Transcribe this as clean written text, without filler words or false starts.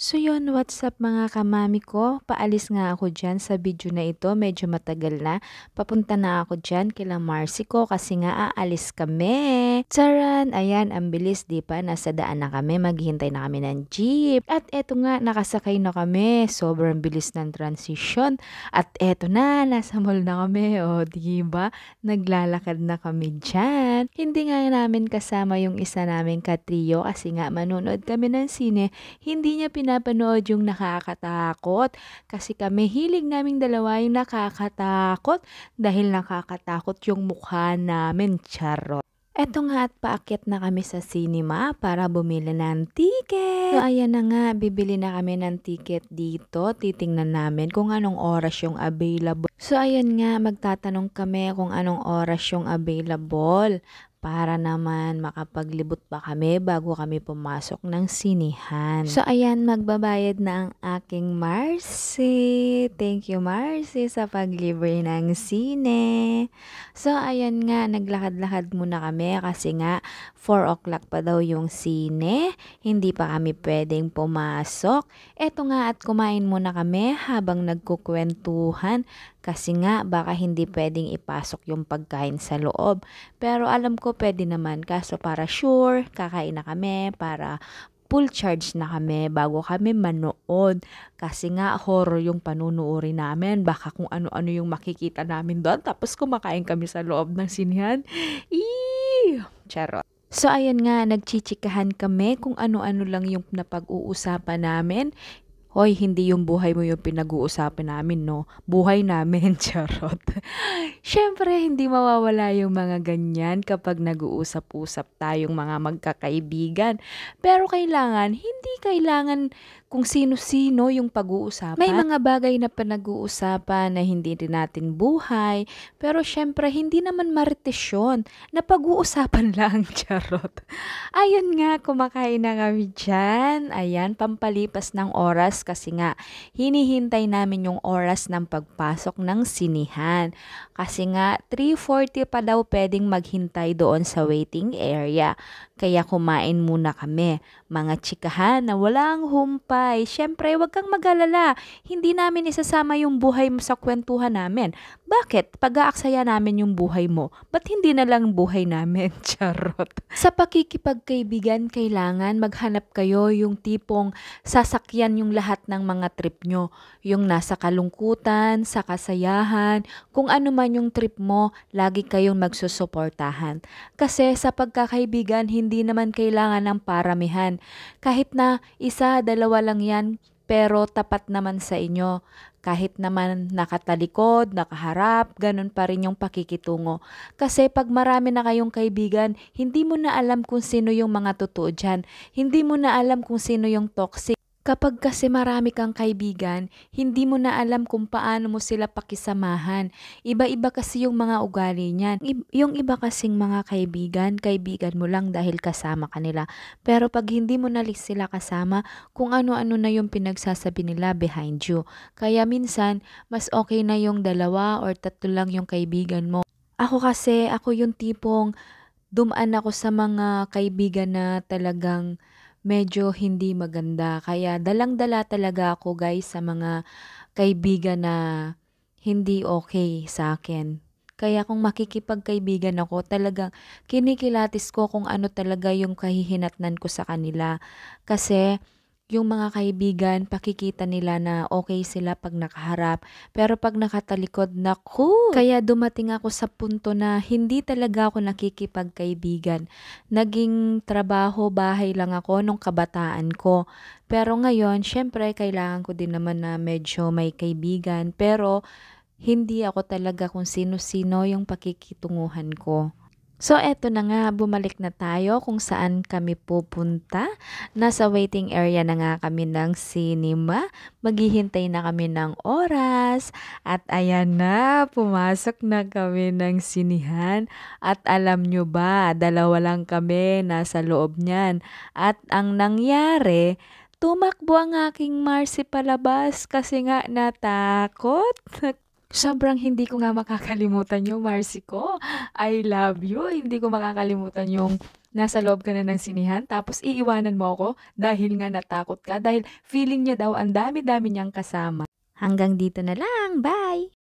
So yun, what's up mga kamami ko? Paalis nga ako dyan sa video na ito. Medyo matagal na. Papunta na ako dyan kila Marcy ko kasi nga aalis kami. Charan! Ayan, ang bilis di pa? Nasa daan na kami. Maghihintay na kami ng jeep. At eto nga, nakasakay na kami. Sobrang bilis ng transition. At eto na, nasa mall na kami. O, di ba? Naglalakad na kami dyan. Hindi nga namin kasama yung isa namin katrio kasi nga manonood kami ng sine. Hindi niya pinapanood yung nakakatakot kasi kami hilig naming dalawa yung nakakatakot dahil nakakatakot yung mukha namin, charot. Eto nga at paakyat na kami sa cinema para bumili ng ticket. So ayan na nga, bibili na kami ng ticket dito. Titingnan namin kung anong oras yung available. So ayan nga, magtatanong kami kung anong oras yung available para naman makapaglibot pa kami bago kami pumasok ng sinihan. So ayan, magbabayad na ang aking Marcy. Thank you Marcy sa paglibre ng sine. So ayan nga, naglakad-lakad muna kami kasi nga 4 o'clock pa daw yung sine. Hindi pa kami pwedeng pumasok. Eto nga at kumain muna kami habang nagkukwentuhan kasi nga baka hindi pwedeng ipasok yung pagkain sa loob. Pero alam ko pwede naman kaso para sure, kakain na kami para full charge na kami bago kami manood. Kasi nga horror yung panunuorin namin. Baka kung ano-ano yung makikita namin doon. Tapos kumakain kami sa loob ng sinihan. Eee! Charot. So ayan nga, nagchichikahan kami kung ano-ano lang yung napag-uusapan namin. Hoy, hindi yung buhay mo yung pinag-uusapan namin, no? Buhay namin, charot. Siyempre, hindi mawawala yung mga ganyan kapag nag-uusap-usap tayong mga magkakaibigan. Pero hindi kailangan kung sino-sino yung pag-uusapan. May mga bagay na pinag-uusapan na hindi din natin buhay. Pero siyempre, hindi naman marites yun. Na pag-uusapan lang, charot. Ayun nga, kumakain na kami dyan. Ayan, pampalipas ng oras kasi nga hinihintay namin yung oras ng pagpasok ng sinihan. Kasi nga 3:40 pa daw pwedeng maghintay doon sa waiting area. Kaya kumain muna kami. Mga chikahan na walang humpay. Siyempre, wag kang mag-alala. Hindi namin isasama yung buhay mo sa kwentuhan namin. Bakit? Pag-aaksaya namin yung buhay mo. Ba't hindi na lang buhay namin? Charot. Sa pakikipagkaibigan, kailangan maghanap kayo yung tipong sasakyan yung lahat ng mga trip nyo. Yung nasa kalungkutan, sa kasayahan, kung ano man yung trip mo, lagi kayong magsusuportahan. Kasi sa pagkakaibigan, hindi naman kailangan ng paramihan. Kahit na isa, dalawa lang yan, pero tapat naman sa inyo. Kahit naman nakatalikod, nakaharap, ganun pa rin yung pakikitungo. Kasi pag marami na kayong kaibigan, hindi mo na alam kung sino yung mga totoo dyan. Hindi mo na alam kung sino yung toxic. Kapag kasi marami kang kaibigan, hindi mo na alam kung paano mo sila pakisamahan. Iba-iba kasi yung mga ugali niyan. Yung iba kasing mga kaibigan, kaibigan mo lang dahil kasama ka nila. Pero pag hindi mo na sila kasama, kung ano-ano na yung pinagsasabi nila behind you. Kaya minsan, mas okay na yung 2 or 3 lang yung kaibigan mo. Ako kasi, ako yung tipong dumaan ako sa mga kaibigan na talagang medyo hindi maganda. Kaya dalang-dala talaga ako guys sa mga kaibigan na hindi okay sa akin. Kaya kung makikipagkaibigan ako, talagang kinikilatis ko kung ano talaga yung kahihinatnan ko sa kanila. Kasi yung mga kaibigan, pakikita nila na okay sila pag nakaharap. Pero pag nakatalikod, naku! Kaya dumating ako sa punto na hindi talaga ako nakikipagkaibigan. Naging trabaho, bahay lang ako nung kabataan ko. Pero ngayon, syempre, kailangan ko din naman na medyo may kaibigan. Pero hindi ako talaga kung sino-sino yung pakikitunguhan ko. So eto na nga, bumalik na tayo kung saan kami pupunta. Nasa waiting area na nga kami ng cinema. Maghihintay na kami ng oras. At ayan na, pumasok na kami ng sinihan. At alam nyo ba, 2 lang kami nasa loob niyan. At ang nangyari, tumakbo ang aking Marcy palabas kasi nga natakot. Sobrang hindi ko nga makakalimutan yung Marcy ko. I love you. Hindi ko makakalimutan yung nasa loob ka na ng sinihan tapos iiwanan mo ako dahil nga natakot ka dahil feeling niya daw ang dami-dami niyang kasama. Hanggang dito na lang. Bye!